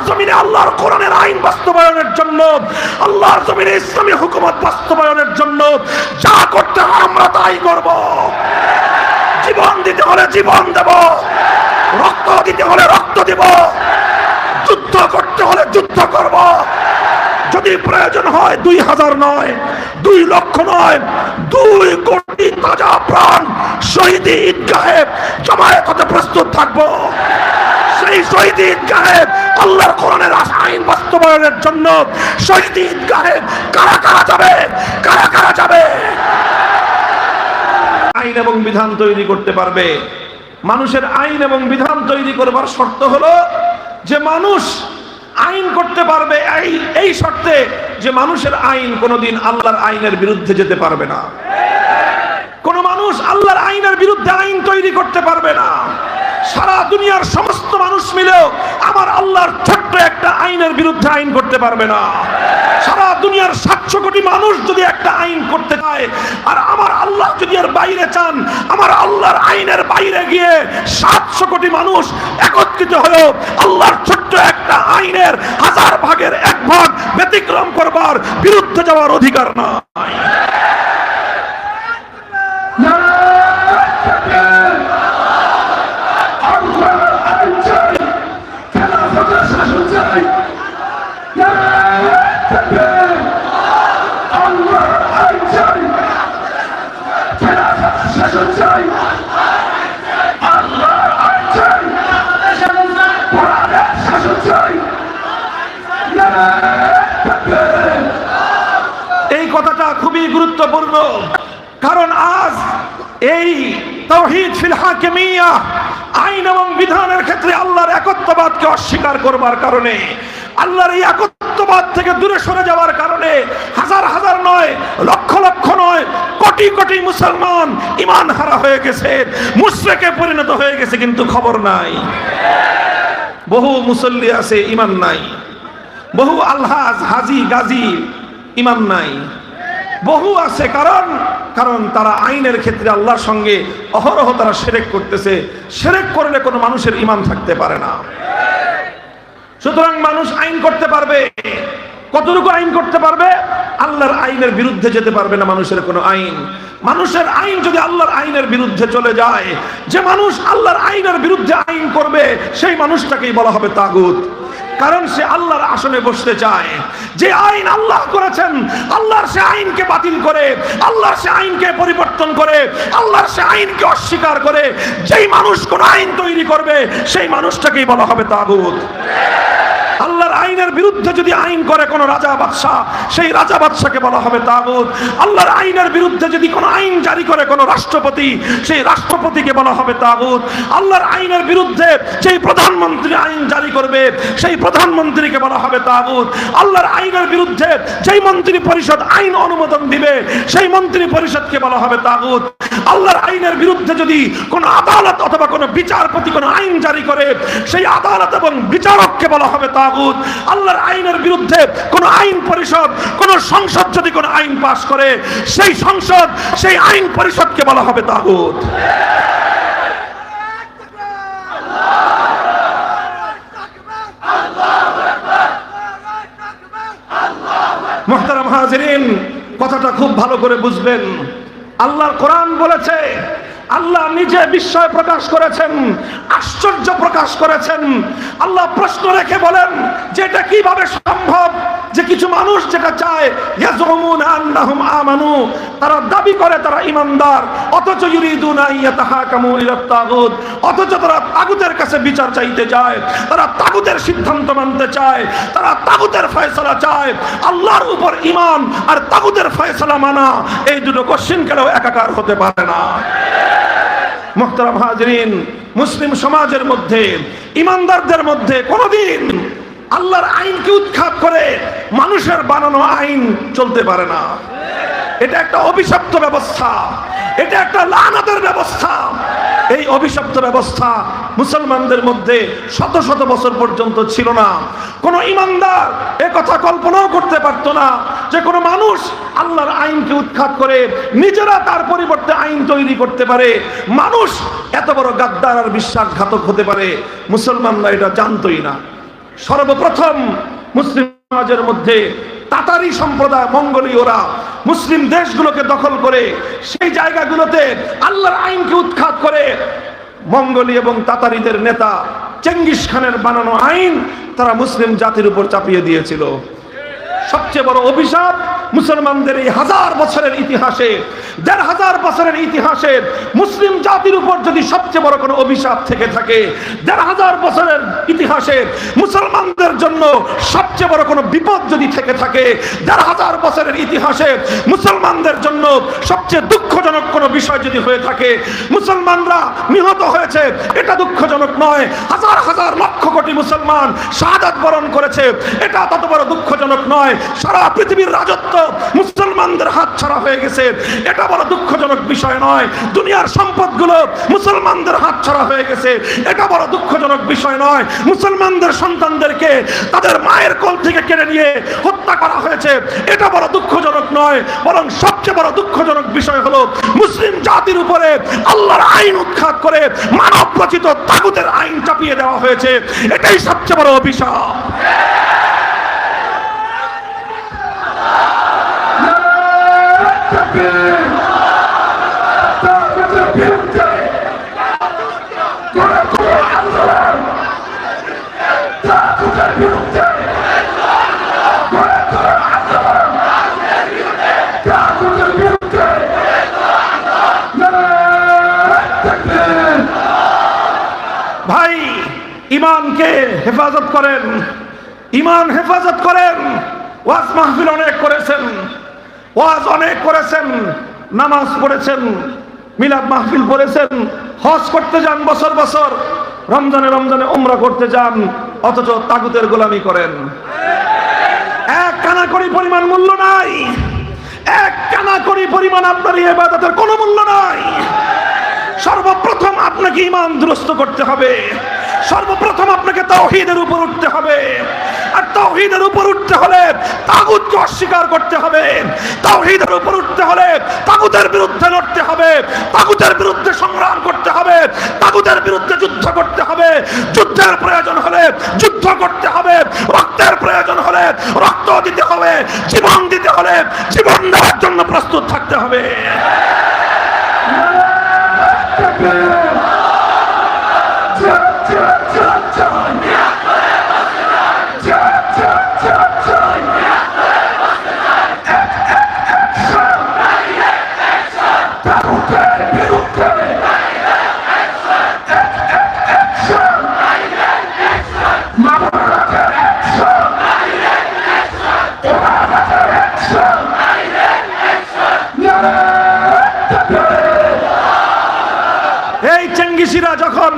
জমিনে আল্লাহর কোরআনের আইন বাস্তবায়নের জন্য, আল্লাহর জমিনে ইসলামী হুকুমত বাস্তবায়নের জন্য যা করতে হয় আমরা তাই করব। জীবন দিতে হলে জীবন দেব, রক্ত দিতে হলে রক্ত দেব, যুদ্ধ করতে হলে যুদ্ধ করব। যদি প্রয়োজন হয় 2000 নয়, 2 লক্ষ নয়, 2 কোটি তাজা প্রাণ শহীদ ঈদগাহে জমায়েত হতে প্রস্তুত থাকবো। সেই শহীদ ঈদগাহে আল্লাহর কোরআনের আইন বাস্তবায়নের জন্য শহীদ ঈদগাহে কারা কারা যাবে, কারা কারা যাবে? আইন এবং বিধান তৈরি করতে পারবে। মানুষের আইন এবং বিধান তৈরি করবার শর্ত হলো যে মানুষ আইন করতে পারবে এই শর্তে যে মানুষের আইন কোনোদিন আল্লাহর আইনের বিরুদ্ধে যেতে পারবে না। কোন মানুষ আল্লাহর আইনের বিরুদ্ধে আইন তৈরি করতে পারবে না। সারা দুনিয়ার সমস্ত মানুষ মিলেও আমার আল্লাহর ছোট্ট একটা আইনের বিরুদ্ধে আইন করতে পারবে না। সারা দুনিয়ার 700 কোটি মানুষ যদি একটা আইন করতে চায় আর আমার আল্লাহ যদি এর বাইরে চান, আমার আল্লাহর আইনের বাইরে গিয়ে 700 কোটি মানুষ একত্রিত হয়েও আল্লাহর ছোট্ট একটা আইনের 1000 ভাগের 1 ভাগ ব্যতিক্রম করবার বিরুদ্ধে যাওয়ার অধিকার নাই। এই কথাটা খুবই গুরুত্বপূর্ণ, কারণ আজ এই তাওহীদ ফিল হাকিমিয়া আইন এবং বিধানের ক্ষেত্রে আল্লাহর একত্ববাদকে অস্বীকার করবার কারণে, আল্লাহর এই একত্ববাদ থেকে দূরে সরে যাওয়ার কারণে হাজার হাজার নয়, লক্ষ লক্ষ নয়, কোটি কোটি মুসলমান ঈমান হারা হয়ে গেছে, মুশরিকে পরিণত হয়ে গেছে, কিন্তু খবর নাই। বহু মুসল্লি আছে ঈমান নাই, বহু আলহাজ হাজি গাজী ঈমান নাই, বহু আছে। কারণ তারা আইনের ক্ষেত্রে আল্লাহর সঙ্গে অহরহ তারা শিরক করতেছে। শিরক করলে কোনো মানুষের ঈমান থাকতে পারে না। সুতরাং মানুষ আইন করতে পারবে, কতটুকু আইন করতে পারবে? আল্লাহর আইনের বিরুদ্ধে যেতে পারবে না মানুষের কোনো আইন। মানুষের আইন যদি আল্লাহর আইনের বিরুদ্ধে চলে যায়, যে মানুষ আল্লাহর আইনের বিরুদ্ধে আইন করবে সেই মানুষটাকেই বলা হবে তাগুত। কারণ সে আল্লাহর আসনে বসতে চায়। যে আইন আল্লাহ করেছেন, আল্লাহর সে আইনকে বাতিল করে, আল্লাহর সে আইনকে পরিবর্তন করে, আল্লাহর সে আইনকে অস্বীকার করে যেই মানুষ কোন আইন তৈরি করবে সেই মানুষটাকেই বলা হবে তাগুত। আল্লাহর আইনের বিরুদ্ধে যদি আইন করে কোন রাজা বাদশা, সেই রাজা বাদশাকে বলা হবে তাগুত। আল্লাহর আইনের বিরুদ্ধে যদি কোন আইন জারি করে কোন রাষ্ট্রপতি, সেই রাষ্ট্রপতিকে বলা হবে তাগুত। আল্লাহর আইনের বিরুদ্ধে যেই প্রধানমন্ত্রী আইন জারি করবে সেই প্রধানমন্ত্রীকে বলা হবে তাগুত। আল্লাহর আইনের বিরুদ্ধে যেই মন্ত্রী পরিষদ আইন অনুমোদন দিবে সেই মন্ত্রী পরিষদকে বলা হবে তাগুত। আল্লাহর আইনের বিরুদ্ধে যদি কোন আদালত অথবা কোন বিচারপতি কোন আইন জারি করে সেই আদালত এবং বিচারককে বলা হবে তাগুত। আল্লাহর আইনের বিরুদ্ধে কোন আইন পরিষদ, কোন সংসদ যদি কোন আইন পাশ করে সেই সংসদ, সেই আইন পরিষদকে বলা হবে তাগুত। মুহতারাম হাজিরিন, কথাটা খুব ভালো করে বুঝবেন। আল্লাহর কোরআন বলেছে, আল্লাহ নিজে বিস্ময় প্রকাশ করেছেন, আশ্চর্য প্রকাশ করেছেন। আল্লাহ প্রশ্ন রেখে বলেন যে এটা কিভাবে সম্ভব যে কিছু মানুষ যেটা চায়, ইয়াজুমুনা আন্নাহুম আমানু, তারা দাবি করে তারা ঈমানদার, অথচ ইউরিদুনা ইয়াতাহাকামু ইলাত তাগুত, অথচ তারা তাগুতের কাছে বিচার চাইতে যায়, তারা তাগুতের সিদ্ধান্ত মানতে চায়, তারা তাগুতের ফয়সালা চায়। আল্লাহর উপর ঈমান আর তাগুতের ফয়সালা মানা, এই দুটো কশিনকালেও একাকার হতে পারে না। মুহতারাম হাজিরিন, মুসলিম সমাজের মধ্যে, ঈমানদারদের মধ্যে কোনোদিন আল্লাহর আইনকে উৎখাত করে মানুষের বানানো আইন চলতে পারে না। এটা একটা অভিশপ্ত ব্যবস্থা, এটা একটা লানাতের ব্যবস্থা। এই অভিশপ্ত ব্যবস্থা মুসলমানদের মধ্যে শত শত বছর পর্যন্ত ছিল না। কোন ঈমানদার এ কথা কল্পনাও করতে পারত না যে কোন মানুষ আল্লাহর আইনকে উৎখাত করে নিজেরা তার পরিবর্তে আইন তৈরি করতে পারে। মানুষ এত বড় গাদ্দার আর বিশ্বাসঘাতক হতে পারে, মুসলমানরা এটা জানতই না। সর্বপ্রথম মুসলিম সমাজের মধ্যে তাতারি সম্প্রদায়, মঙ্গোলীয়রা মুসলিম দেশগুলোকে দখল করে সেই জায়গাগুলোতে আল্লাহর আইনকে উৎখাত করে মঙ্গোলি এবং তাতারিদের নেতা চেঙ্গিস খানের বানানো আইন তারা মুসলিম জাতির উপর চাপিয়ে দিয়েছিল। সবচেয়ে বড় অভিশাপ মুসলমানদের এই 1000 বছরের ইতিহাসে, 1500 বছরের ইতিহাসে মুসলিম জাতির উপর যদি সবচেয়ে বড় কোনো অভিশাপ থেকে থাকে, 1500 বছরের ইতিহাসে মুসলমানদের জন্য সবচেয়ে বড় কোনো বিপদ যদি থেকে থাকে, 1500 বছরের ইতিহাসে মুসলমানদের জন্য সবচেয়ে দুঃখজনক কোনো বিষয় যদি হয়ে থাকে, মুসলমানরা নিহত হয়েছে এটা দুঃখজনক নয়, হাজার হাজার লক্ষ কোটি মুসলমান শাহাদাত বরণ করেছে এটা তত বড় দুঃখজনক নয়, সারা পৃথিবীর রাজত্ব মুসলমানদের হাত ছাড়া হয়ে গেছে এটা বড় দুঃখজনক বিষয় নয়, দুনিয়ার সম্পদগুলো মুসলমানদের হাত ছাড়া হয়ে গেছে এটা বড় দুঃখজনক বিষয় নয়, মুসলমানদের সন্তানদেরকে তাদের মায়ের কোল থেকে কেড়ে নিয়ে হত্যা করা হয়েছে এটা বড় দুঃখজনক নয়, বরং সবচেয়ে বড় দুঃখজনক বিষয় হলো মুসলিম জাতির উপরে আল্লাহর আইন উৎখাত করে মানব রচিত তাগুতের আইন চাপিয়ে দেওয়া হয়েছে, এটাই সবচেয়ে বড় অভিশাপ। ভাই, ইমানকে হেফাজত করেন, ইমান হেফাজত করেন। ওয়াজ মাহফিল অনেক করেছেন, ওয়াজ অনেক করেছেন, নামাজ পড়েছেন, মিলাদ মাহফিল পড়েছেন, হজ করতে যান বছর বছর, রমজানে রমজানে উমরা করতে যান, অথচ তাগুতের গোলামি করেন। এক কানাকড়ি পরিমাণ মূল্য নাই, এক কানাকড়ি পরিমাণ আপনার এই ইবাদতের কোনো মূল্য নাই। সর্বপ্রথম আপনাকে ঈমান দুরস্ত করতে হবে, সর্বপ্রথম আপনাকে তাওহীদের উপর উঠতে হবে, আর তাওহীদের উপর উঠতে হলে তাগুতকে অস্বীকার করতে হবে, তাওহীদের উপর উঠতে হলে তাগুতের বিরুদ্ধে লড়তে হবে, তাগুতের বিরুদ্ধে সংগ্রাম করতে হবে, তাগুতের বিরুদ্ধে যুদ্ধ করতে হবে, যুদ্ধের প্রয়োজন হলে যুদ্ধ করতে হবে, রক্তের প্রয়োজন হলে রক্ত দিতে হবে, জীবন দিতে হলে জীবন দেওয়ার জন্য প্রস্তুত থাকতে হবে। এই চেঙ্গিসিরা যখন,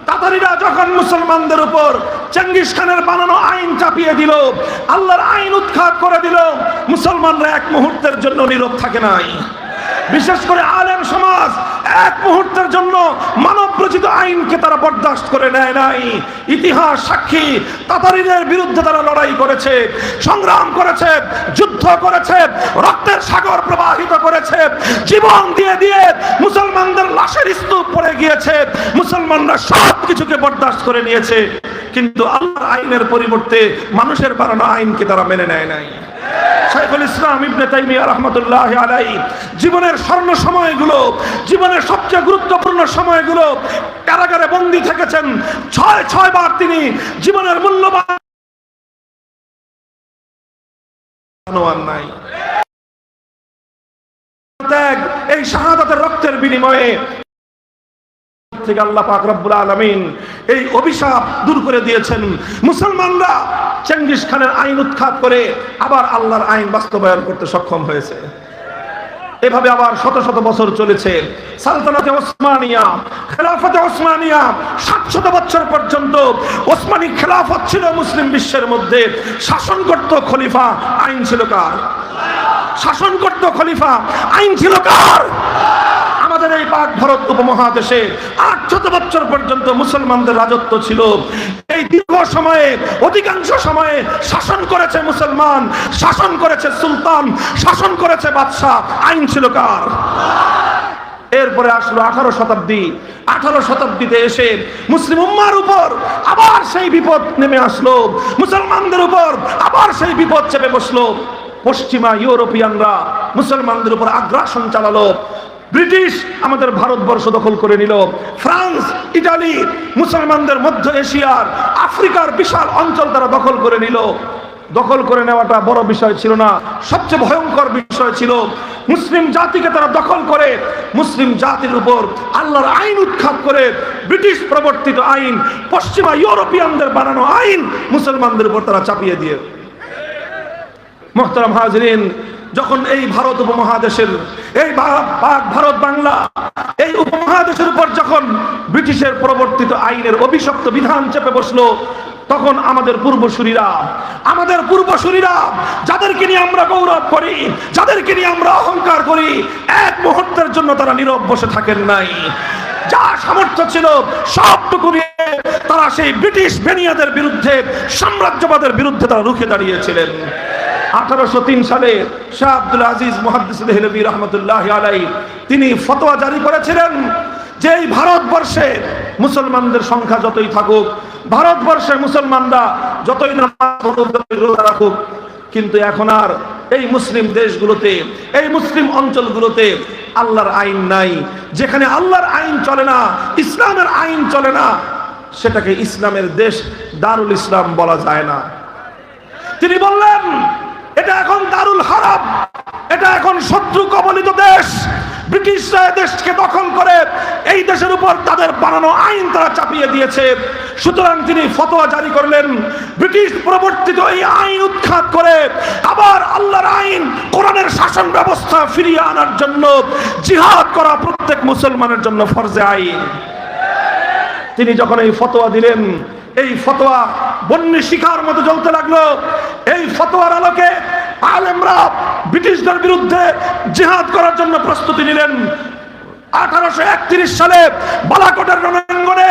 তাতারিরা যখন মুসলমানদের উপর চেঙ্গিস খানের বানানো আইন চাপিয়ে দিল, আল্লাহর আইন উৎখাত করে দিল, মুসলমানরা এক মুহূর্তের জন্য নীরব থাকে নাই। বিশেষ করে আলেম সমাজ এক মুহূর্তের জন্য মানব রচিত আইনকে তারা বরদাস্ত করে নেয় নাই। ইতিহাস সাক্ষী, তাতারিদের বিরুদ্ধে তারা লড়াই করেছে, সংগ্রাম করেছে, যুদ্ধ করেছে, রক্তের সাগর প্রবাহিত করেছে, জীবন দিয়ে দিয়ে মুসলমানদের লাশের স্তূপ পড়ে গিয়েছে, মুসলমানরা সব কিছুকে বরদাস্ত করে নিয়েছে, কিন্তু আল্লাহর আইনের পরিবর্তে মানুষের বানানো আইনকে তারা মেনে নেয় নাই। শাইখুল ইসলাম ইবনে তাইমিয়া রাহমাতুল্লাহি আলাইহি জীবনের স্বর্ণ সময়গুলো, জীবনের সবচেয়ে গুরুত্বপূর্ণ সময়গুলো কারাগারে বন্দী থেকেছেন। 6 বার তিনি জীবনের মূল্যবান নাই এই শাহাদাতের রক্তের বিনিময়ে থেকে আল্লাহ পাক রব্বুল আলামিন এই অভিশাপ দূর করে দিয়েছেন। মুসলমানরা চেঙ্গিস খানের আইন উৎখাত করে আবার আল্লাহর আইন বাস্তবায়ন করতে সক্ষম হয়েছে। এভাবে আবার শত শত বছর চলেছে। সালতানাতে ওসমানিয়া, খেলাফতে ওসমানিয়া 700 বছর পর্যন্ত ওসমানী খেলাফত ছিল মুসলিম বিশ্বের মধ্যে। শাসন করত খলিফা, আইন ছিল কার? শাসন করত খলিফা, আইন ছিল কার? আমাদের এই পাক ভারত উপমহাদেশে 800 বছর পর্যন্ত মুসলমানদের রাজত্ব ছিল। এই দীর্ঘ সময়ে, অধিকাংশ সময়ে শাসন করেছে মুসলমান, শাসন করেছে সুলতান, শাসন করেছে বাদশাহ, আইন ছিল কার? এরপরে আসলো 18 শতাব্দী। 18 শতাব্দীতে এসে মুসলিম উম্মার উপর আবার সেই বিপদ নেমে আসলো, মুসলমানদের উপর আবার সেই বিপদ চেপে বসলো। পশ্চিমা ইউরোপিয়ানরা মুসলমানদের উপর আগ্রাসন চালালো। ব্রিটিশ আমাদের ভারতবর্ষ দখল করে নিল। ফ্রান্স, ইটালি মুসলমানদের মধ্য এশিয়ার, আফ্রিকার বিশাল অঞ্চল তারা দখল করে নিল। দখল করে নেওয়াটা বড় বিষয় ছিল না, সবচেয়ে ভয়ঙ্কর বিষয় ছিল মুসলিম জাতিকে তারা দখল করে মুসলিম জাতির উপর আল্লাহর আইন উৎখাত করে, ব্রিটিশ প্রবর্তিত আইন, পশ্চিমা ইউরোপিয়ানদের বানানো আইন মুসলমানদের উপর তারা চাপিয়ে দিয়ে। মুহতারাম হাজিরিন, যখন এই ভারত উপমহাদেশের, এই ভারত বাংলা এই উপমহাদেশের উপর যখন ব্রিটিশের প্রবর্তিত আইনের অভিশপ্ত বিধান চেপে বসলো, তখন আমাদের পূর্বসূরীরা যাদেরকে নিয়ে আমরা গৌরব করি, যাদেরকে নিয়ে আমরা অহংকার করি, এক মুহূর্তের জন্য তারা নীরব বসে থাকেন নাই। যা সামর্থ্য ছিল সবটুকু নিয়ে তারা সেই ব্রিটিশ বেনিয়াদের বিরুদ্ধে, সাম্রাজ্যবাদের বিরুদ্ধে তারা রুখে দাঁড়িয়েছিলেন। 1803 সালে শাহ আব্দুল আজিজ মুহাদ্দিস দেহলভী রহমতুল্লাহি আলাইহি তিনি ফতোয়া জারি করেছিলেন যে এই ভারতবর্ষে মুসলমানদের সংখ্যা যতই থাকুক, ভারতবর্ষে মুসলমানরা যতই নামাজ রোজা রাখুক, কিন্তু এখন আর এই মুসলিম দেশগুলোতে, এই মুসলিম অঞ্চলগুলোতে আল্লাহর আইন নাই। যেখানে আল্লাহর আইন চলে না, ইসলামের আইন চলে না, সেটাকে ইসলামের দেশ দারুল ইসলাম বলা যায় না। তিনি বললেন এটা এখন দারুল হারাব, এটা এখন শত্রু কবলিত দেশ। ব্রিটিশরা দেশকে দখল করে এই দেশের উপর তাদের বানানো আইন তারা চাপিয়ে দিয়েছে। সুতরাং তিনি ফতোয়া জারি করলেন, ব্রিটিশ প্রবর্তিত এই আইন উৎখাত করে আবার আল্লাহর আইন, কোরআনের শাসন ব্যবস্থা ফিরিয়ে আনার জন্য জিহাদ করা প্রত্যেক মুসলমানের জন্য ফরজে আইন। তিনি যখন এই ফতোয়া দিলেন, এই ফতোয়া বন্যী শিখার মতো জ্বলতে লাগলো। এই ফতোয়ার আলোকে আলেমরা ব্রিটিশদের বিরুদ্ধে জিহাদ করার জন্য প্রস্তুতি নিলেন। 1831 সালে বালাকোটের রণাঙ্গনে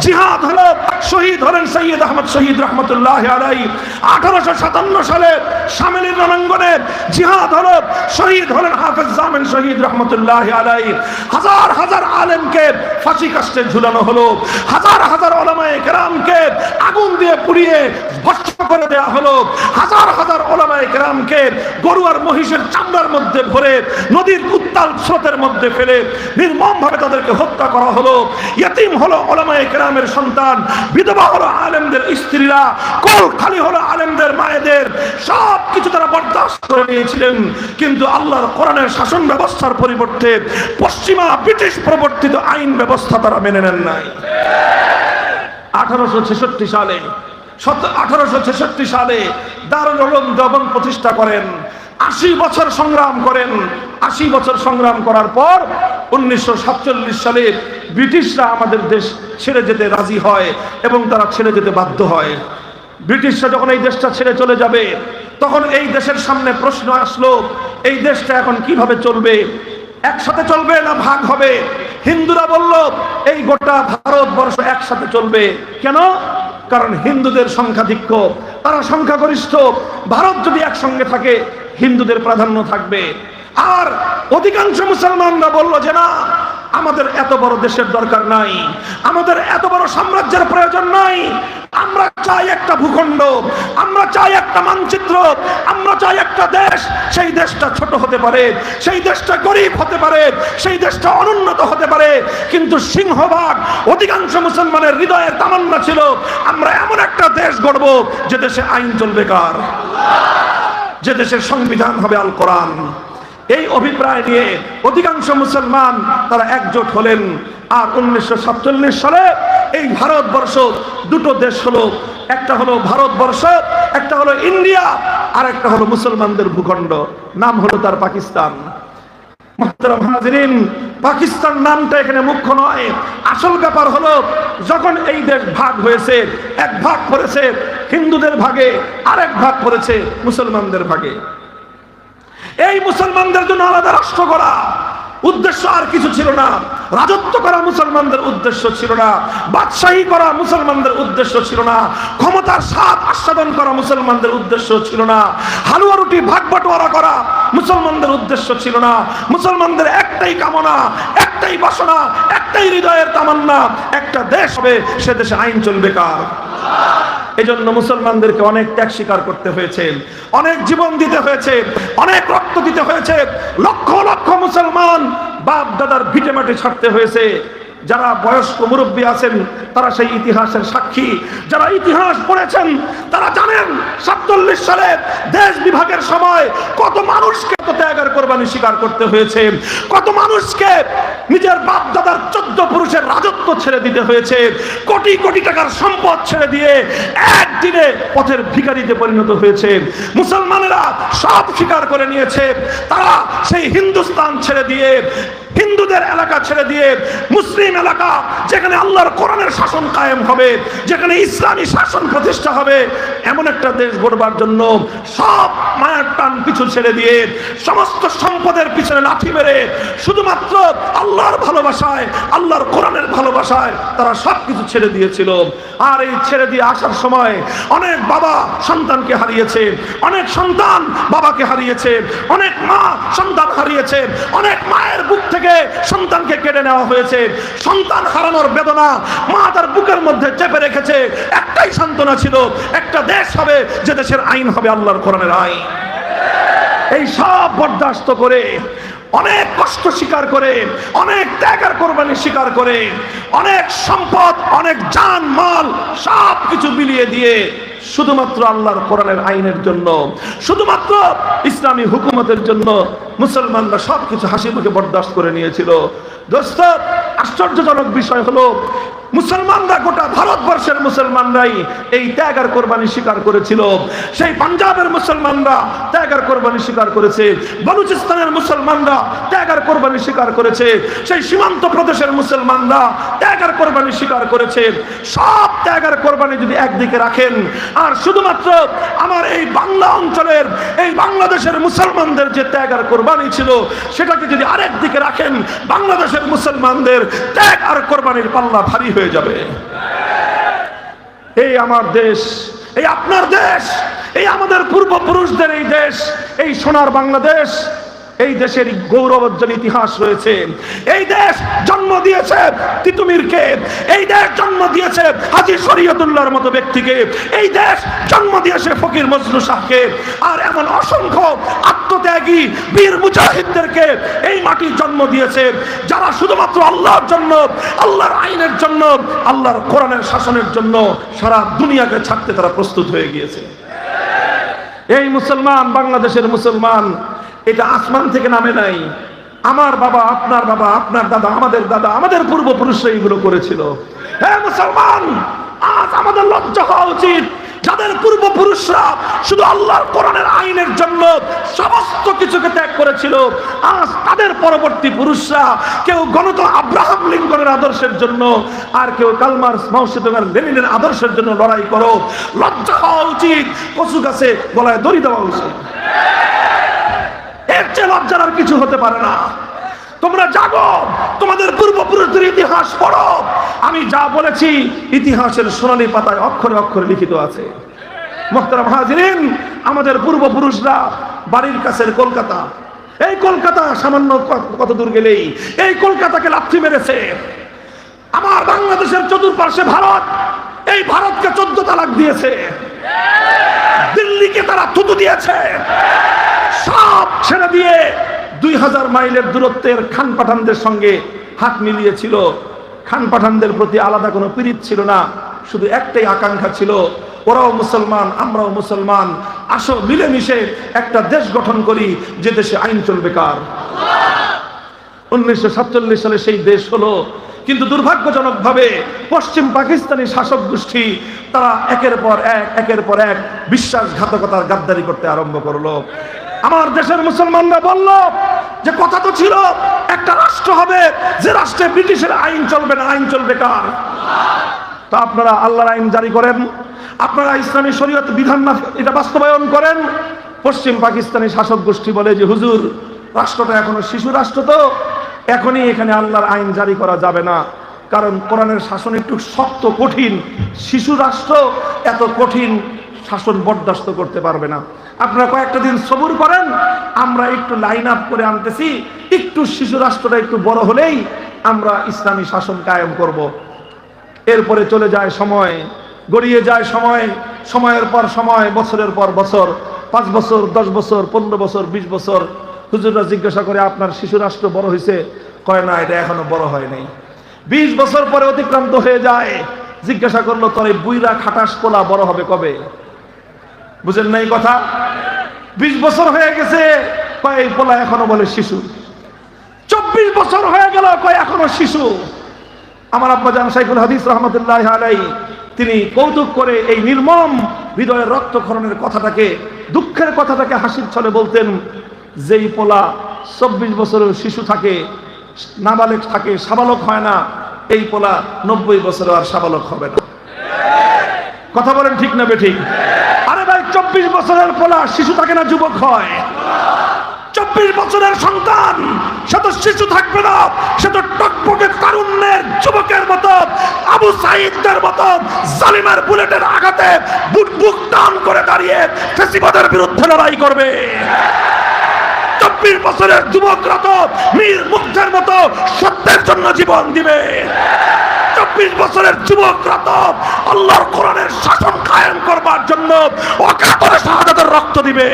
জিহাদ হলো, শহীদ হলেন সৈয়দ আহমদ শহীদ রহমতুল্লাহি আলাইহি। 1857 সালে শামেলির রণাঙ্গনে জিহাদ হলো, শহীদ হলেন হাফেজ জামিন শহীদ রহমতুল্লাহি আলাইহি। হাজার হাজার আলেমকে ফাঁসি কাস্টে ঝুলানো হলো, হাজার হাজার উলামায়ে কেরামকে আগুন দিয়ে পুড়িয়ে ভস্ম করে দেওয়া হলো, হাজার হাজার উলামায়ে কেরামকে গরু আর মহিষের চামড়ার মধ্যে ভরে নদীর উত্তাল স্রোতের মধ্যে ফেলে নির্মমভাবে তাদেরকে হত্যা করা হলো। ইয়তীম হলো উলামায়ে কেরামের সন্তান, বিধবা হলো আলেমদের স্ত্রীরা, কোল খালি হলো আলেমদের মায়েদের। সব কিছু তারা বরদাস্ত করে নিয়েছিলেন, কিন্তু আল্লাহর কোরআনের শাসন ব্যবস্থার পরিবর্তে পশ্চিমা ব্রিটিশ প্রবর্তিত আইন ব্যবস্থা তারা মেনে নেন নাই। 1866 সালে দারুল উলুম দেওবন্দ প্রতিষ্ঠা করেন। 80 বছর সংগ্রাম করেন। 80 বছর সংগ্রাম করার পর 1947 সালে ব্রিটিশরা আমাদের দেশ ছেড়ে যেতে রাজি হয় এবং তারা ছেড়ে যেতে বাধ্য হয়। ব্রিটিশরা যখন এই দেশটা ছেড়ে চলে যাবে, তখন এই দেশের সামনে প্রশ্ন আসলো, এই দেশটা এখন কিভাবে চলবে? একসাথে চলবে না ভাগ হবে? হিন্দুরা বলল এই গোটা ভারতবর্ষ একসাথে চলবে। কেন? কারণ হিন্দুদের সংখ্যাধিক্য, তারা সংখ্যাগরিষ্ঠ। ভারত যদি একসঙ্গে থাকে হিন্দুদের প্রাধান্য থাকবে। আর অধিকাংশ মুসলমানরা বলল যে না, আমাদের এত বড় দেশের দরকার নাই, আমাদের এত বড় সাম্রাজ্যের প্রয়োজন নাই। আমরা চাই একটা ভূখণ্ড, আমরা চাই একটা মানচিত্র, আমরা চাই একটা দেশ। সেই দেশটা ছোট হতে পারে, সেই দেশটা গরিব হতে পারে, সেই দেশটা অনুন্নত হতে পারে, কিন্তু সিংহভাগ অধিকাংশ মুসলমানের হৃদয়ের তামান্না ছিল আমরা এমন একটা দেশ গড়ব যে দেশে আইন চলবে কার? যে দেশের সংবিধান হবে আল কোরআন। এই অভিপ্রায় নিয়ে অধিকাংশ মুসলমান তারা একজোট হলেন। আর 1947 সালে এই ভারতবর্ষ দুটো দেশ হলো, একটা হলো ভারতবর্ষ, একটা হলো ইন্ডিয়া, আর একটা হলো মুসলমানদের ভূখণ্ড, নাম হলো তার পাকিস্তান। মুহতারাম হাজিরিন, পাকিস্তান নামটা এখানে মুখ্য নয়। আসল ব্যাপার হলো যখন এই দেশ ভাগ হয়েছে, এক ভাগ পড়েছে হিন্দুদের ভাগে, আরেক ভাগ পড়েছে মুসলমানদের ভাগে। এই মুসলমানদের জন্য আলাদা রাষ্ট্র করা উদ্দেশ্য আর কিছু ছিল না। রাজত্ব করা মুসলমানদের উদ্দেশ্য ছিল না, বাদশাহী করা মুসলমানদের উদ্দেশ্য ছিল না, ক্ষমতার স্বাদ আস্বাদন করা মুসলমানদের উদ্দেশ্য ছিল না, হালুয়া রুটি ভাগ বাটোয়ারা করা মুসলমানদের উদ্দেশ্য ছিল না। মুসলমানদের একটাই কামনা, একটাই বাসনা, একটাই হৃদয়ের তামান্না, একটা দেশ হবে, সে দেশে আইন চলবে কার? এজন্য মুসলমানদেরকে অনেক ত্যাগ স্বীকার করতে হয়েছে, অনেক জীবন দিতে হয়েছে, অনেক রক্ত দিতে হয়েছে, লক্ষ লক্ষ মুসলমান বাপ দাদার ভিটে মাটি ছাড়তে হয়েছে। যারা বয়স্ক মুরব্বী আছেন তারা সেই ইতিহাসের সাক্ষী, যারা ইতিহাস পড়েছেন তারা জানেন 47 সালে দেশ বিভাগের সময় কত মানুষকে ত্যাগ আর কোরবানি স্বীকার করতে হয়েছে, কত মানুষকে নিজের বাপ দাদার 14 পুরুষের রাজত্ব ছেড়ে দিতে হয়েছে, কোটি কোটি টাকার সম্পদ ছেড়ে দিয়ে একদিনে পথের ভিখারিতে পরিণত হয়েছে। মুসলমানেরা সব স্বীকার করে নিয়েছে, তারা সেই হিন্দুস্তান ছেড়ে দিয়ে, হিন্দুদের এলাকা ছেড়ে দিয়ে মুসলিম এলাকা, যেখানে আল্লাহর কোরআনের শাসন কায়েম হবে, যেখানে ইসলামী শাসন প্রতিষ্ঠা হবে, এমন একটা দেশ গড়বার জন্য সব মায়ার টান পিছু ছেড়ে দিয়ে, সমস্ত সম্পদের পিছনে লাঠি মেরে, শুধুমাত্র আল্লাহর ভালোবাসায়, আল্লাহর কোরআনের ভালোবাসায় তারা সবকিছু ছেড়ে দিয়েছিল। আর এই ছেড়ে দিয়ে আসার সময় অনেক বাবা সন্তানকে হারিয়েছে, অনেক সন্তান বাবাকে হারিয়েছে, অনেক মা সন্তান হারিয়েছে, অনেক মায়ের বুক থেকে সন্তানকে কেড়ে নেওয়া হয়েছে। সন্তান হারানোর বেদনা মা তার বুকের মধ্যে চেপে রেখেছে। একটাই সান্ত্বনা ছিল, একটা দেশ হবে যে দেশের আইন হবে আল্লাহর কোরআনের আইন। এই সব বরদাস্ত করে, অনেক কষ্ট স্বীকার করে, অনেক ত্যাগ আর কোরবানি স্বীকার করে, অনেক সম্পদ, অনেক জান মাল সব কিছু বিলিয়ে দিয়ে শুধুমাত্র আল্লাহর কোরআনের আইনের জন্য, শুধুমাত্র ইসলামী হুকুমতের জন্য মুসলমানরা সবকিছু হাসি মুখে বরদাস্ত করে নিয়েছিল। দোস্ত, আশ্চর্যজনক বিষয় হলো মুসলমানরা, গোটা ভারতবর্ষের মুসলমানরাই এই ত্যাগ আর কোরবানি স্বীকার করেছিল। সেই পাঞ্জাবের মুসলমানরা ত্যাগ আর কোরবানি স্বীকার করেছে, বলুচিস্তানের মুসলমানরা ত্যাগ আর কোরবানি স্বীকার করেছে, সেই সীমান্ত প্রদেশের মুসলমানরা ত্যাগ আর কোরবানি স্বীকার করেছে। সব ত্যাগ আর কোরবানি যদি একদিকে রাখেন, আর শুধুমাত্র আমার এই বাংলা অঞ্চলের, এই বাংলাদেশের মুসলমানদের যে ত্যাগ আর কোরবানি ছিল সেটাকে যদি আরেক দিকে রাখেন, বাংলাদেশের মুসলমানদের ত্যাগ আর কোরবানির পাল্লা ভারী হয়ে যাবে। এই আমার দেশ, এই আপনার দেশ, এই আমাদের পূর্বপুরুষদের এই দেশ, এই সোনার বাংলাদেশ, এই দেশের গৌরবোজ্জ্বল ইতিহাস রয়েছে। এই দেশ জন্ম দিয়েছে তিতুমিরকে, এই দেশ জন্ম দিয়েছে হাজী শরীয়তুল্লাহর মতো ব্যক্তিকে, এই দেশ জন্ম দিয়েছে ফকির মজনু শাহকে, আর এমন অসংখ্য আত্মত্যাগী বীর মুজাহিদদেরকে এই মাটি জন্ম দিয়েছে, যারা শুধুমাত্র আল্লাহর জন্য, আল্লাহর আইনের জন্য, আল্লাহর কোরআনের শাসনের জন্য সারা দুনিয়াকে ছাড়তে তারা প্রস্তুত হয়ে গিয়েছে। এই মুসলমান, বাংলাদেশের মুসলমান, এটা আসমান থেকে নামে নাই। আমার বাবা, আপনার বাবা, আপনার দাদা, আমাদের দাদা, আমাদের পূর্বপুরুষরা এগুলো করেছিল। হে মুসলমান, আজ আমাদের লজ্জা হওয়া উচিত, যাদের পূর্বপুরুষরা শুধু আল্লাহর কোরআনের আইনের জন্য সমস্ত কিছুকে ত্যাগ করেছিল, আজ তাদের পরবর্তী পুরুষরা কেউ গণতন্ত্র আব্রাহাম লিঙ্কনের আদর্শের জন্য, আর কেউ কার্ল মার্কস, মাও সেতুং, লেনিনের আদর্শের জন্য লড়াই করো। লজ্জা হওয়া উচিত, কচু গাছে গলায় দড়ি দেওয়া উচিত। এর চেয়ে লজ্জার আর কিছু হতে পারে না। তোমরা জাগো, তোমাদের পূর্বপুরুষদের ইতিহাস পড়ো। আমি যা বলেছি ইতিহাসের সোনালী পাতায় অক্ষরে অক্ষরে লিখিত আছে। মুহতারাম হাজিরিন, আমাদের পূর্বপুরুষরা বাড়ির কাছের কলকাতা, এই কলকাতা সামান্য কত দূর গেলেই এই কলকাতাকে লাথি মেরেছে। আমার বাংলাদেশের চতুর্পার্শ্বে ভারত, এই ভারতকে 14 তালাক দিয়েছে, দিল্লিকে তারা থুতু দিয়েছে, সব ছেড়ে দিয়ে 2000 মাইলের দূরত্বের খান পাঠানদের সঙ্গে হাত মিলিয়েছিল। খান পাঠানদের প্রতি আলাদা কোনো পীড়িত ছিল না, শুধু একটাই আকাঙ্ক্ষা ছিল, ওরাও মুসলমান, আমরাও মুসলমান, আসো মিলেমিশে একটা দেশ গঠন করি যে দেশে আইন চলবে কার? 1947 সালে সেই দেশ হলো। কিন্তু দুর্ভাগ্যজনকভাবে পশ্চিম পাকিস্তানি শাসক গোষ্ঠী তারা একের পর এক বিশ্বাসঘাতকতার গাদ্দারি করতে আরম্ভ করলো। আমার দেশের মুসলমানরা বলল যে কথা তো ছিল একটা রাষ্ট্র হবে, যে রাষ্ট্রে ব্রিটিশের আইন চলবে না, আইন চলবে কার? তা আপনারা আল্লাহর আইন জারি করেন, আপনারা ইসলামী শরীয়ত বিধান না এটা বাস্তবায়ন করেন। পশ্চিম পাকিস্তানি শাসক গোষ্ঠী বলে যে হুজুর, রাষ্ট্রটা এখনো শিশু রাষ্ট্র, তো এখনই এখানে আল্লাহর আইন জারি করা যাবে না, কারণ কোরআনের শাসন একটু শক্ত কঠিন, শিশু রাষ্ট্র এত কঠিন শাসন বরদাস্ত করতে পারবে না। আপনারা কয়েকটা দিন সবুর করেন, আমরা একটু লাইন আপ করে আনতেছি, একটু শিশু রাষ্ট্রটা একটু বড় হলেই আমরা ইসলামী শাসন কায়েম করব। এরপরে চলে যায় সময়, গড়িয়ে যায় সময়, সময়ের পর সময়, বছরের পর বছর, 5 বছর, 10 বছর, 15 বছর, 20 বছর। হুজুররা জিজ্ঞাসা করে, আপনার শিশু রাষ্ট্র বড় হয়েছে? কয় না, এটা এখনো বড় হয় নাই। 20 বছর পরে অতিক্রান্ত হয়ে যায়। জিজ্ঞাসা করলো, তোর এই বুইরা খাটাস পোলা বড় হবে কবে? বুঝেন নাই কথা? 20 বছর হয়ে গেছে, কয় এই পোলা এখনো বলে শিশু। 24 বছর হয়ে গেল, কয় এখনো শিশু। আমার আব্বা জান শাইখুল হাদিস রহমতুল্লাহ আলাইহি তিনি কৌতুক করে এই নির্মম হৃদয়ের রক্তক্ষরণের কথাটাকে, দুঃখের কথাটাকে হাসির ছলে বলতেন, যেই পোলা 24 বছরের শিশু থাকে, নাবালেগ থাকে, সাবালক হয় না, এই পোলা 90 বছরে আর সাবালক হবে না। কথা বলেন ঠিক না বেঠিক? আরে ভাই, 24 বছরের পোলা শিশু থাকে না, যুবক হয়। 24 বছরের সন্তান সে তো শিশু থাকবে না, সে তো টকবকে তারুণ্যের যুবকের মতো, আবু সাঈদের মতো জালিমের বুলেটের আঘাতে বুক টান করে দাঁড়িয়ে ফ্যাসিবাদের বিরুদ্ধে লড়াই করবে। 24 বছরের যুবকরা তো মীর মুগ্ধের মতো সত্যের জন্য জীবন দিবে। 24 বছরের যুবকরা তো আল্লাহর কোরআনের শাসন কায়েম করবার জন্য অকাতরে শাহাদাতের রক্ত দিবে।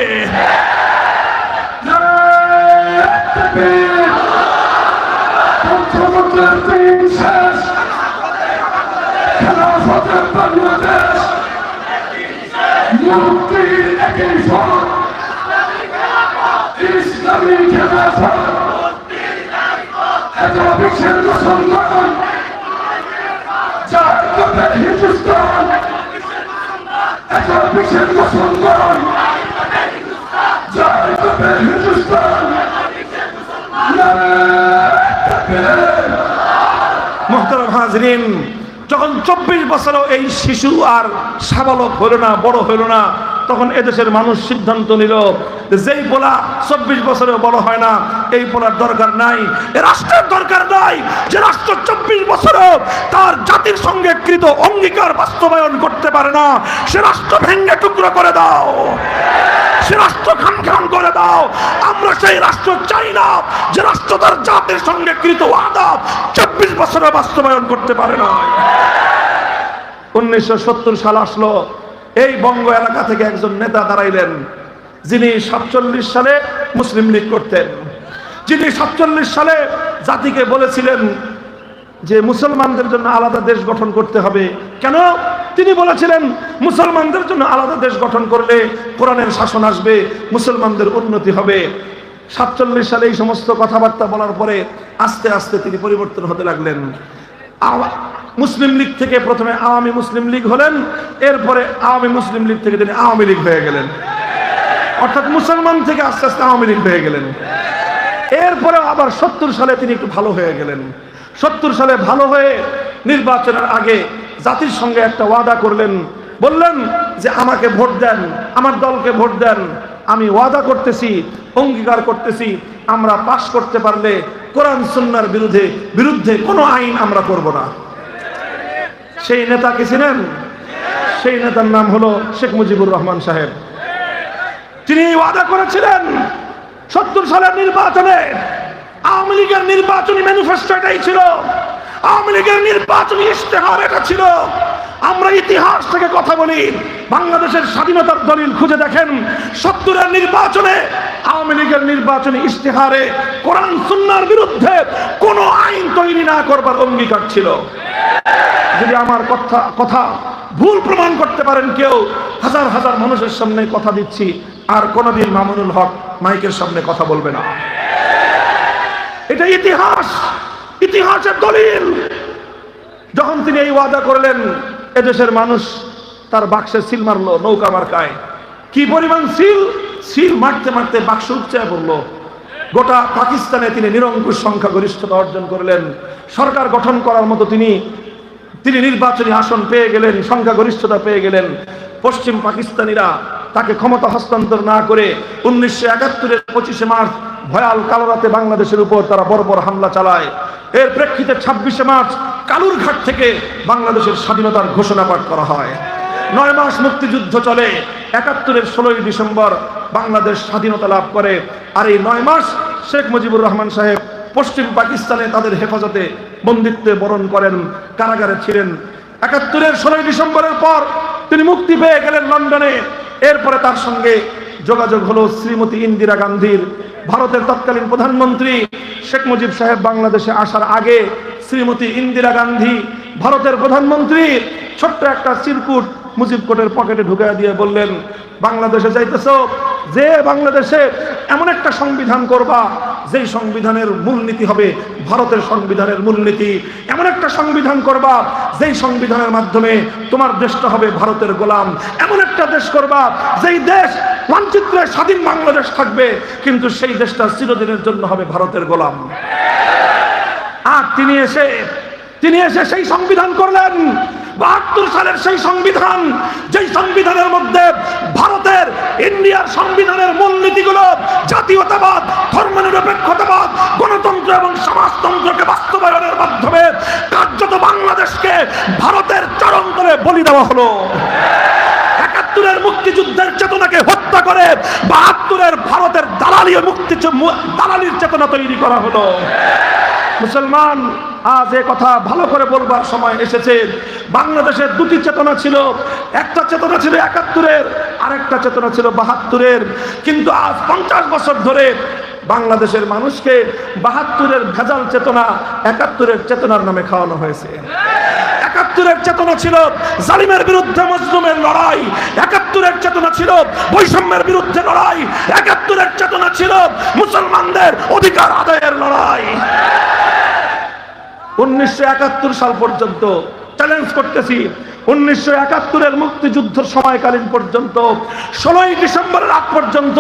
মুহতারাম হাজরিন, যখন 24 বছরও এই শিশু আর সাবালক হইল না, বড় হইল না, তখন এদেশের মানুষ সিদ্ধান্ত নিল, যেই পোলা 24 বছরেও বড় হয় না, এই পোলার দরকার নাই, এ রাষ্ট্রের দরকার নাই। যে রাষ্ট্র 24 বছরেও তার জাতির সঙ্গে কৃত অঙ্গীকার বাস্তবায়ন করতে পারে না, সে রাষ্ট্র ভেঙে টুকরো করে দাও, সে রাষ্ট্র খান খান করে দাও। আমরা সেই রাষ্ট্র চাই না যে রাষ্ট্র তার জাতির সঙ্গে কৃত ওয়াদা 24 বছরে বাস্তবায়ন করতে পারে না। 1970 সাল আসলো, এই বঙ্গ এলাকা থেকে একজন নেতা দাঁড়াইলেন, যিনি 47 সালে মুসলিম লীগ করতেন, যিনি 47 সালে জাতিকে বলেছিলেন যে মুসলমানদের জন্য আলাদা দেশ গঠন করতে হবে। কেন? তিনি বলেছিলেন মুসলমানদের জন্য আলাদা দেশ গঠন করলে কোরআনের শাসন আসবে, মুসলমানদের উন্নতি হবে। 47 সালে এই সমস্ত কথাবার্তা বলার পরে আস্তে আস্তে তিনি পরিবর্তন হতে লাগলেন। মুসলিম লীগ থেকে প্রথমে আওয়ামী মুসলিম লীগ হলেন, এরপরে আওয়ামী মুসলিম লীগ থেকে তিনি আওয়ামী লীগ হয়ে গেলেন, অর্থাৎ মুসলমান থেকে আস্তে আস্তে আওয়ামী লীগ হয়ে গেলেন। এরপরে আবার 70 সালে তিনি একটু ভালো হয়ে গেলেন। 70 সালে ভালো হয়ে নির্বাচনের আগে জাতির সঙ্গে একটা ওয়াদা করলেন, বললেন যে আমাকে ভোট দেন, আমার দলকে ভোট দেন, আমি ওয়াদা করতেছি, অঙ্গীকার করতেছি, আমরা পাশ করতে পারলে কোরআন সুন্নাহর বিরুদ্ধে কোনো আইন আমরা করব না। সেই নেতাকে চিনেন? সেই নেতার নাম হলো শেখ মুজিবুর রহমান সাহেব। তিনি ওয়াদা করেছিলেন 70 সালের নির্বাচনে, আওয়ামী লীগের নির্বাচনী ম্যানিফেস্টো এটাই ছিল, আওয়ামী লীগের নির্বাচনী ইশতেহার এটা ছিল। আমরা ইতিহাস থেকে কথা বলি, বাংলাদেশের স্বাধীনতার দলিল খুঁজে দেখেন, 70-এর নির্বাচনে আওয়ামী লীগের নির্বাচনী ইশতেহারে কোরআন সুন্নাহর বিরুদ্ধে কোনো আইন তৈরি না করবার অঙ্গীকার ছিল। যদি আমার কথা ভুল প্রমাণ করতে পারেন কেউ, হাজার হাজার মানুষের সামনে কথা দিচ্ছি, আর কোনোদিন মামুনুল হক মাইকের সামনে কথা বলবে না। এটা ইতিহাস, ইতিহাসের দলিল। যখন তিনি এই ওয়াদা করলেন, এদেশের মানুষ তার বাক্সে সিল মারলো, নৌকা মার্কায়। কি পরিমাণ সিল মারতে মারতে বাক্স উপচায় পড়লো। গোটা পাকিস্তানে তিনি নিরঙ্কুশ সংখ্যাগরিষ্ঠতা অর্জন করলেন। সরকার গঠন করার মতো তিনি নির্বাচনী আসন পেয়ে গেলেন, সংখ্যাগরিষ্ঠতা পেয়ে গেলেন। পশ্চিম পাকিস্তানিরা তাকে ক্ষমতা হস্তান্তর না করে 1971-এর 25শে মার্চ ভয়াল কালো রাতে বাংলাদেশের উপর তারা বর্বর হামলা চালায়। এর প্রেক্ষিতে 26শে মার্চ কালুরঘাট থেকে বাংলাদেশের স্বাধীনতার ঘোষণা পাঠ করা হয়। 9 মাস মুক্তিযুদ্ধ চলে। 71-এর 16ই ডিসেম্বর বাংলাদেশ স্বাধীনতা লাভ করে। আর এই 9 মাস শেখ মুজিবুর রহমান সাহেব পশ্চিম পাকিস্তানে তাদের হেফাজতে বন্দিত্বে বরণ করেন, কারাগারে ছিলেন। ৭১-এর ১৬ ডিসেম্বরের পর তিনি মুক্তি পেয়ে গেলেন লন্ডনে। এরপরে তার সঙ্গে যোগাযোগ হলো শ্রীমতী ইন্দিরা গান্ধীর। ভারতের তৎকালীন প্রধানমন্ত্রী শেখ মুজিব সাহেব বাংলাদেশে আসার আগে শ্রীমতী ইন্দিরা গান্ধী ভারতের প্রধানমন্ত্রী ছোট্ট একটা চিরকুট মুজিব কোটের পকেটে ঢুকিয়ে দিয়ে বললেন, বাংলাদেশে যাইতেছ, যে বাংলাদেশে এমন একটা সংবিধান করবা যেই সংবিধানের মূলনীতি হবে ভারতের সংবিধানের মূলনীতি, এমন একটা সংবিধান করবা যেই সংবিধানের মাধ্যমে তোমার দেশটা হবে ভারতের গোলাম, এমন একটা দেশ করবা যেই দেশ মানচিত্রে স্বাধীন বাংলাদেশ থাকবে কিন্তু সেই দেশটা চিরদিনের জন্য হবে ভারতের গোলাম। আর তিনি এসে সেই সংবিধান করলেন। ৭২ সালের সেই সংবিধান, যেই সংবিধানের মধ্যে ভারতের ইন্ডিয়ার সংবিধানের মূলনীতিগুলো জাতীয়তাবাদ, ধর্মনিরপেক্ষতাবাদ, গণতন্ত্র এবং সমাজতন্ত্রকে বাস্তবায়নের মাধ্যমে কার্যত বাংলাদেশকে ভারতের চরমতলে বলি দেওয়া হলো। ৭১-এর মুক্তিযুদ্ধের চেতনাকে হত্যা করে ৭২-এর ভারতের দালালির চেতনা তৈরি করা হলো। মুসলমান, আজ এ কথা ভালো করে বলবার সময় এসেছে। বাংলাদেশের দুটি চেতনা ছিল, একটা চেতনা ছিল ৭১-এর, আরেকটা চেতনা ছিল ৭২-এর। কিন্তু আজ ৫০ বছর ধরে বাংলাদেশের মানুষকে ৭২-এর ভেজাল চেতনা ৭১-এর চেতনার নামে খাওয়ানো হয়েছে। ৭১-এর চেতনা ছিল জালিমের বিরুদ্ধে মজলুমের লড়াই, ৭১-এর চেতনা ছিল বৈষম্যের বিরুদ্ধে লড়াই, ৭১-এর চেতনা ছিল মুসলমানদের অধিকার আদায়ের লড়াই। ১৯৭১ সাল পর্যন্ত চ্যালেঞ্জ করতেছি, ১৯৭১-এর মুক্তিযুদ্ধ সময়কালীন পর্যন্ত ১৬ই ডিসেম্বরের আগ পর্যন্ত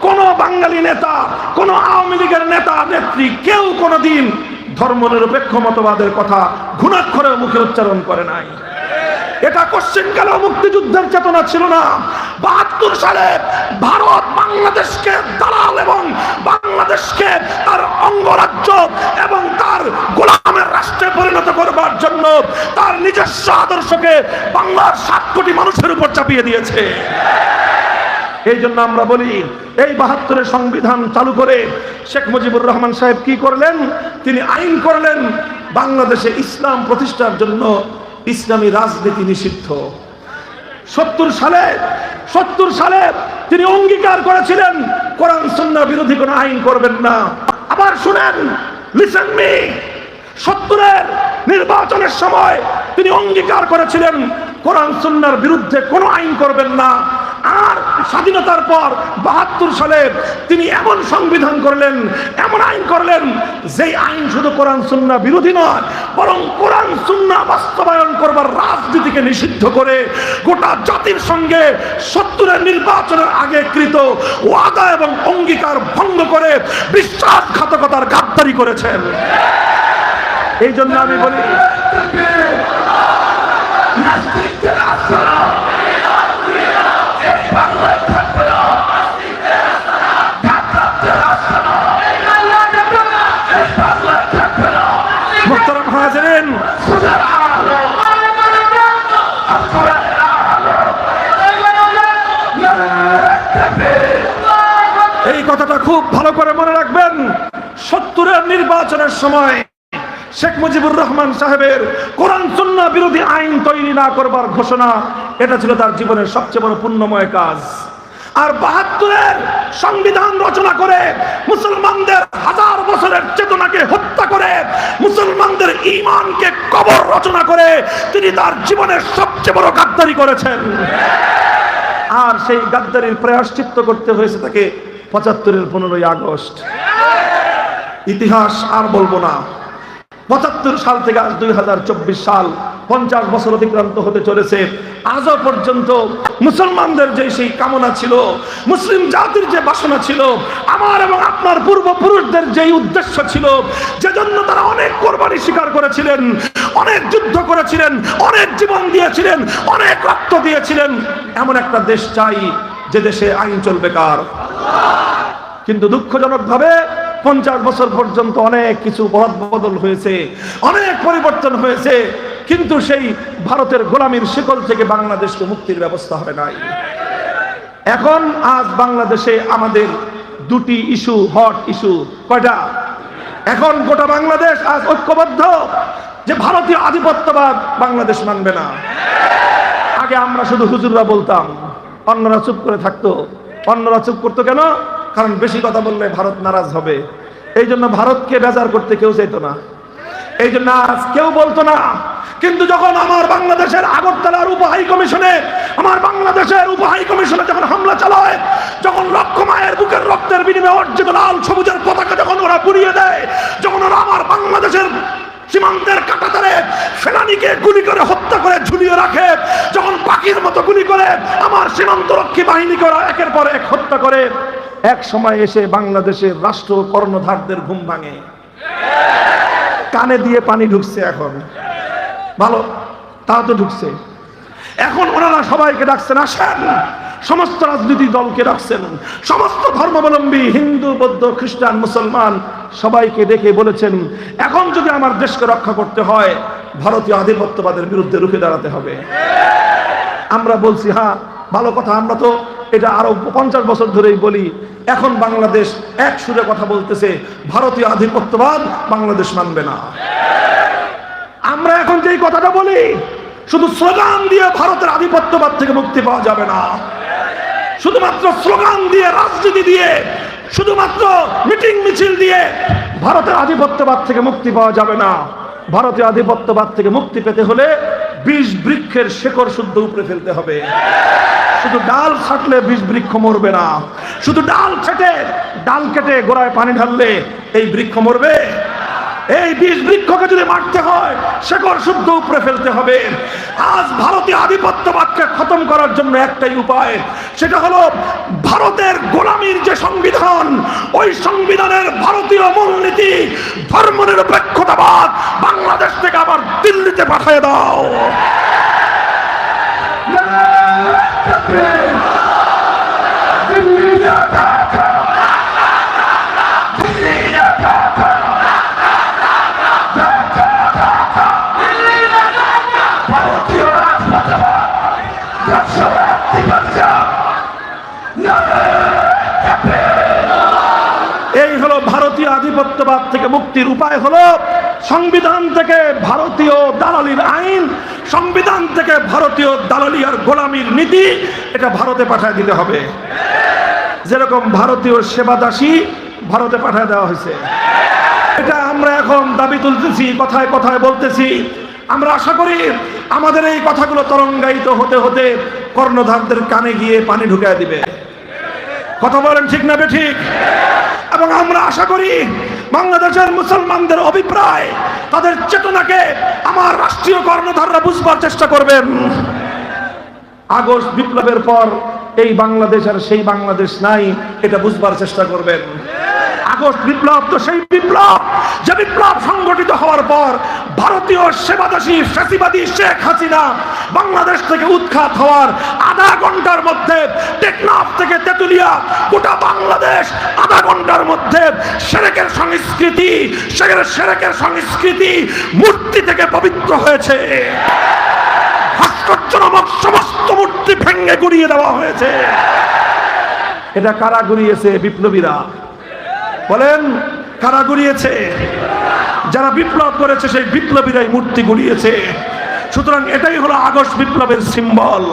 কোন বাঙালি নেতা, কোন আওয়ামী লীগের নেতা নেত্রী কেউ কোনদিন ধর্মনিরপেক্ষ মতবাদের কথা ঘুণাক্ষরে মুখে উচ্চারণ করে নাই। এটা কোশ্চেনকালেও মুক্তিযুদ্ধের চেতনা ছিল না। ৭২ সালে ভারত বাংলাদেশকে দালাল এবং বাংলাদেশকে তার অঙ্গরাজ্য এবং তার গোলামের রাষ্ট্রে পরিণত করবার জন্য তার নিজস্ব আদর্শকে বাংলার ৭ কোটি মানুষের উপর চাপিয়ে দিয়েছে। এই জন্য আমরা বলি, এই ৭২-এর সংবিধান চালু করে শেখ মুজিবুর রহমান সাহেব কি করলেন? তিনি আইন করলেন বাংলাদেশে ইসলাম প্রতিষ্ঠার জন্য ইসলামী রাজনীতি নিষিদ্ধ। ৭০ সালে তিনি অঙ্গীকার করেছিলেন কোরআন সুন্নাহ বিরোধী কোনো আইন করবেন না। আবার শুনেন, লিসেন মি, ৭০-এর নির্বাচনের সময় তিনি অঙ্গীকার করেছিলেন কোরআন সুন্নাহর বিরুদ্ধে কোনো আইন করবেন না। আর স্বাধীনতার পর ৭২ সালে তিনি এমন সংবিধান করলেন, এমন আইন করলেন, যেই আইন শুধু কোরআন সুন্নাহ বিরোধী নয়, বরং কোরআন সুন্নাহ বাস্তবায়ন করবার রাজনীতিকে নিষিদ্ধ করে গোটা জাতির সঙ্গে ৭০-এর নির্বাচনের আগে কৃত ওয়াদা এবং অঙ্গীকার ভঙ্গ করে বিশ্বাসঘাতকতার গাদ্দারি করেছেন। এই জন্য আমি বলি, মুহতারাম হাজিরিন, এই কথাটা খুব ভালো করে মনে রাখবেন। ৭০-এর নির্বাচনের সময় শেখ মুজিবুর রহমান সাহেবের কোরআন সুন্নাহ বিরোধী আইন তৈরি না করবার ঘোষণা, এটা ছিল তার জীবনের সবচেয়ে বড় পুণ্যময় কাজ। আর ৭২-এর সংবিধান রচনা করে মুসলমানদের হাজার বছরের চেতনাকে হত্যা করে মুসলমানদের ঈমানকে কবর রচনা করে তিনি তার জীবনের সবচেয়ে বড় গাদ্দারি করেছেন। আর সেই গাদ্দারির প্রায়শ্চিত্ত করতে হয়েছে তাকে ৭৫-এর ১৫ই আগস্ট। ইতিহাস আর বলবো না। ৭৫ সাল থেকে আজ ২০২৪ সাল, ৫০ বছর অতিক্রান্ত হতে চলেছে। আজও পর্যন্ত মুসলমানদের যে সেই কামনা ছিল, মুসলিম জাতির যে বাসনা ছিল, আমার এবং আপনার পূর্বপুরুষদের যেই উদ্দেশ্য ছিল, যেজন্য তারা অনেক কোরবানি স্বীকার করেছিলেন, অনেক যুদ্ধ করেছিলেন, অনেক জীবন দিয়েছিলেন, অনেক রক্ত দিয়েছিলেন, এমন একটা দেশ চাই যে দেশে আইন চলবে কার। কিন্তু দুঃখজনকভাবে ৫০ বছর পর্যন্ত অনেক কিছু বদল হয়েছে, অনেক পরিবর্তন হয়েছে, কিন্তু সেই ভারতের গোলামীর শিকল থেকে বাংলাদেশকে মুক্তির ব্যবস্থা হবে নাই। এখন আজ বাংলাদেশে আমাদের দুটি ইস্যু, হট ইস্যু, কয়টা? এখন গোটা বাংলাদেশ আজ ঐক্যবদ্ধ যে ভারতীয় আধিপত্যবাদ বাংলাদেশ মানবে না। আগে আমরা শুধু হুজুররা বলতাম, অন্যরা চুপ করে থাকতো। অন্যরা চুপ করতো কেন? কারণ বেশি কথা বললে ভারত নারাজ হবে। এই জন্য ভারতকে বেজার করতে কেউ চাইতো না, এই জন্য আজ কেউ বলতো না। কিন্তু যখন আমার বাংলাদেশের আগরতলার উপহাই কমিশনে, আমার বাংলাদেশের উপহাই কমিশনে যখন হামলা চালায়, যখন লক্ষ মায়ের বুকের রক্তের বিনিময়ে অর্জিত লাল সবুজের পতাকা যখন ওরা পুড়িয়ে দেয়, যখন ওরা আমার বাংলাদেশের সীমান্তের কাঁটাতারে ফেলানিকে গুলি করে হত্যা করে ঝুলিয়ে রাখে, যখন পাখির মতো গুলি করে আমার সীমান্তরক্ষী বাহিনীকে ওরা একের পর এক হত্যা করে, এক সময় এসে বাংলাদেশের রাষ্ট্র কর্ণধারদের ঘুম ভাঙে। কানে দিয়ে পানি ঢুকছে, এখন ভালো তা তো ঢুকছে। এখন ওনারা সবাইকে ডাকছেন, আসেন, সমস্ত রাজনৈতিক দলকে ডাকছেন, সমস্ত ধর্মাবলম্বী হিন্দু, বৌদ্ধ, খ্রিস্টান, মুসলমান সবাইকে ডেকে বলেছেন, এখন যদি আমার দেশকে রক্ষা করতে হয় ভারতীয় আধিপত্যবাদের বিরুদ্ধে রুখে দাঁড়াতে হবে। আমরা বলছি হ্যাঁ ভালো কথা, আমরা তো এটা আরো 50 বছর ধরেই বলি। এখন বাংলাদেশ এক সুরে কথা বলতেছে, ভারতীয় আধিপত্যবাদ বাংলাদেশ মানবে না। আমরা এখন যেই কথাটা বলি, শুধু স্লোগান দিয়ে ভারতের আধিপত্যবাদ থেকে মুক্তি পাওয়া যাবে না। শুধুমাত্র স্লোগান দিয়ে, রাজনীতি দিয়ে, শুধুমাত্র মিটিং মিছিল দিয়ে ভারতের আধিপত্যবাদ থেকে মুক্তি পাওয়া যাবে না। ভারতীয় আধিপত্যবাদ থেকে মুক্তি পেতে হলে 20 বৃক্ষের শেকড় শুদ্ধ উপরে ফেলতে হবে। শুধু ডাল ছাটলে 20 বৃক্ষ মরবে না। শুধু ডাল কেটে গোড়ায় পানি ঢাললে এই বৃক্ষ মরবে? এই 20 বৃক্ষকে যদি মারতে হয় শেকড় শুদ্ধ উপরে ফেলতে হবে। আজ ভারতীয় আধিপত্যবাদকে খতম করার জন্য একটাই উপায়, সেটা হলো ভারতের গোলামীর যে সংবিধান, ওই সংবিধানের ভারতীয় মূলনীতি ধর্মনিরপেক্ষতাবাদ বাংলাদেশ থেকে আবার দিল্লিতে পাঠিয়ে দাও। এই হলো ভারতীয় আধিপত্যবাদ থেকে মুক্তির উপায়, হলো সংবিধান থেকে ভারতীয় দালালির আইন, সংবিধান থেকে ভারতীয় দালালি আর গোলামির নীতি এটা ভারতে পাঠিয়ে দিতে হবে। যেরকম ভারতীয় সেবাদাসী ভারতে পাঠিয়ে দেওয়া হয়েছে, এটা আমরা এখন দাবি তুলতেছি, কথায় কথায় বলতেছি। আমরা আশা করি আমাদের এই কথাগুলো তরঙ্গায়িত হতে হতে কর্ণধারদের কানে গিয়ে পানি ঢুকায় দিবে। কথা বলেন ঠিক না বেঠিক? এবং আমরা আশা করি বাংলাদেশের মুসলমানদের অভিপ্রায়, তাদের চেতনাকে আমার রাষ্ট্রীয় কর্ণধাররা বুঝবার চেষ্টা করবেন। আগস্ট বিপ্লবের পর এই বাংলাদেশ আর সেই বাংলাদেশ নাই, এটা বুঝবার চেষ্টা করবেন। আগস্ট বিপ্লব তো সেই বিপ্লব যে বিপ্লব সংগঠিত হওয়ার পর ভারতীয় সেবাদাসী ফ্যাসিবাদী শেখ হাসিনা বাংলাদেশ থেকে উৎখাত হওয়ার আধা ঘন্টার মধ্যে টেকনাফ থেকে তেতুলিয়া গোটা বাংলাদেশ আধা ঘন্টার মধ্যে সেরেকের সংস্কৃতি মূর্তি থেকে পবিত্র হয়েছে। ভাস্কর্যনামক সমস্ত মূর্তি ভেঙে গুড়িয়ে দেওয়া হয়েছে। এটা কারা গুড়িয়েছে? বিপ্লবীরা। বলেন কারা গুড়িয়েছে? যারা বিপ্লব করেছে সেই বিপ্লবীরাই মূর্তি গুড়িয়েছে। সুতরাং এটাই হলো আগস্ট বিপ্লবের সিম্বল।